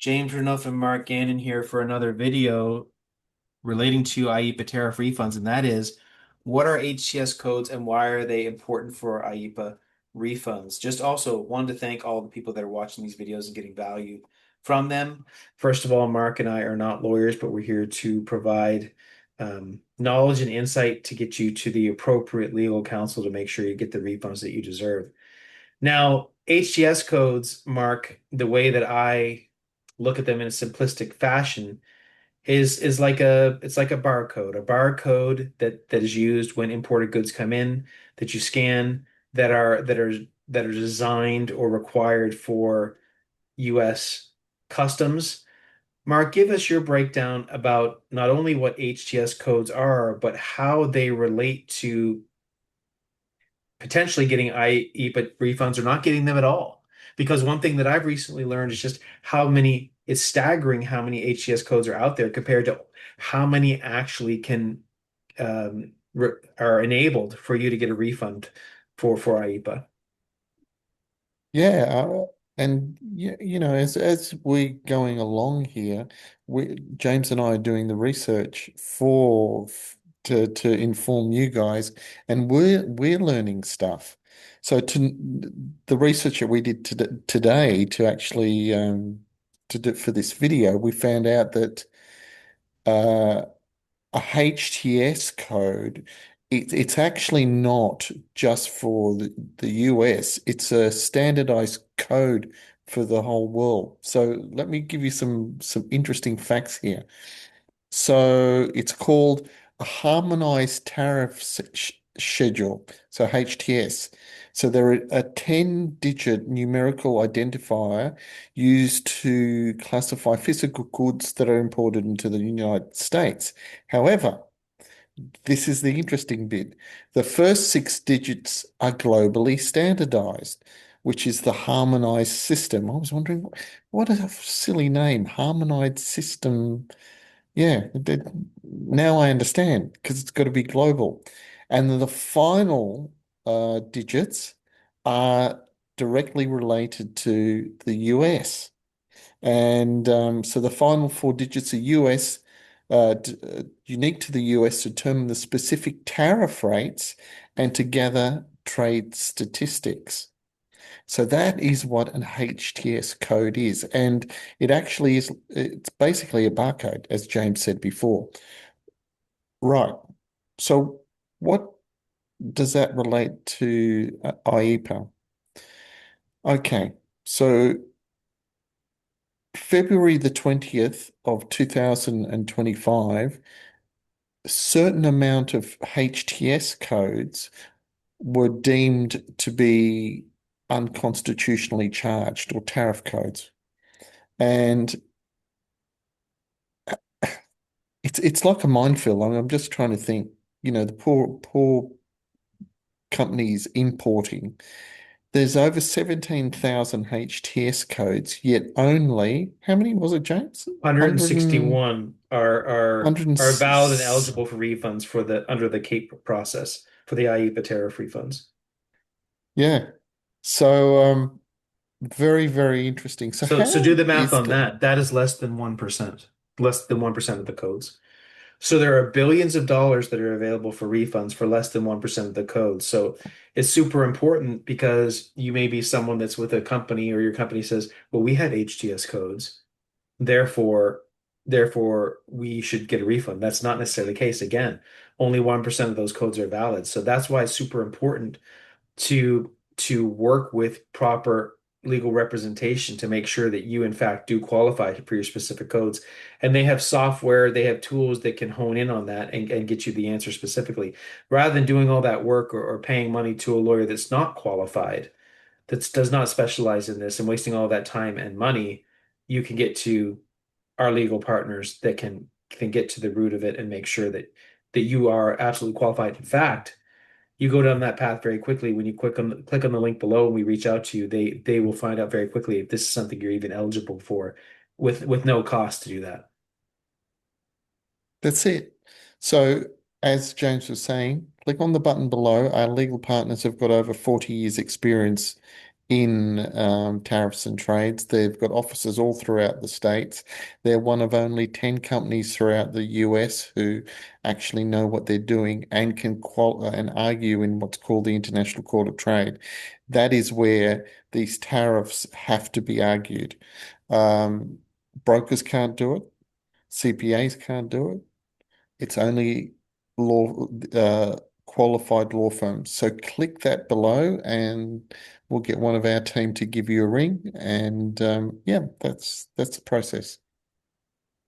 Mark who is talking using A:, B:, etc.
A: James Renouf and Mark Gannon here for another video relating to IEEPA tariff refunds, and that is what are HTS codes and why are they important for IEEPA refunds? Just also wanted to thank all the people that are watching these videos and getting value from them. First of all, Mark and I are not lawyers, but we're here to provide knowledge and insight to get you to the appropriate legal counsel to make sure you get the refunds that you deserve. Now, HTS codes, Mark, the way that I look at them in a simplistic fashion is like a barcode, that is used when imported goods come in that you scan that are designed or required for US customs. Mark, give us your breakdown about not only what HTS codes are, but how they relate to potentially getting IEEPA refunds or not getting them at all. Because one thing that I've recently learned is just it's staggering how many HTS codes are out there compared to how many actually are enabled for you to get a refund for IEEPA.
B: Yeah, and as we're going along here, we James and I are doing the research to inform you guys, and we're learning stuff. So the research that we did today to actually to do for this video, we found out that uh, a HTS code, it's actually not just for the US, it's a standardized code for the whole world. So let me give you some interesting facts here. So it's called a harmonized tariff schedule, so HTS. So there are a 10-digit numerical identifier used to classify physical goods that are imported into the United States. However, this is the interesting bit. The first six digits are globally standardized, which is the harmonized system. I was wondering, what a silly name, harmonized system. Yeah, now I understand because it's got to be global. And then the final digits are directly related to the US. And so the final four digits are US, unique to the US, determine the specific tariff rates and to gather trade statistics. So that is what an HTS code is. And it's basically a barcode, as James said before. Right. So what does that relate to IEEPA? Okay. So February the 20th of 2025, a certain amount of HTS codes were deemed to be unconstitutionally charged or tariff codes. And it's like a minefield. I mean, I'm just trying to think, the poor companies importing. There's over 17,000 HTS codes, yet only, how many was it, James?
A: 161 are valid and
B: 100.
A: eligible for refunds for the under the CAPE process for the IEEPA tariff refunds.
B: Yeah. So very, very interesting. So
A: So do
B: how
A: the math
B: is
A: on that. That is less than 1% of the codes. So there are billions of dollars that are available for refunds for less than 1% of the codes. So it's super important because you may be someone that's with a company or your company says, well, we had HTS codes. Therefore, therefore we should get a refund. That's not necessarily the case. Again, only 1% of those codes are valid. So that's why it's super important to work with proper legal representation to make sure that you in fact do qualify for your specific codes. And they have software, they have tools that can hone in on that and get you the answer specifically. Rather than doing all that work or paying money to a lawyer that's not qualified, that does not specialize in this and wasting all that time and money, you can get to our legal partners that can get to the root of it and make sure that you are absolutely qualified. In fact, you go down that path very quickly when you click on the link below and we reach out to you. They will find out very quickly if this is something you're even eligible for with no cost to do that.
B: That's it. So as James was saying, click on the button below. Our legal partners have got over 40 years experience in tariffs and trades. They've got offices all throughout the states. They're one of only 10 companies throughout the US who actually know what they're doing and can and argue in what's called the International Court of Trade. That is where these tariffs have to be argued. Um, Brokers can't do it. CPAs can't do it. It's only law qualified law firms. So click that below and we'll get one of our team to give you a ring. And yeah, that's the process.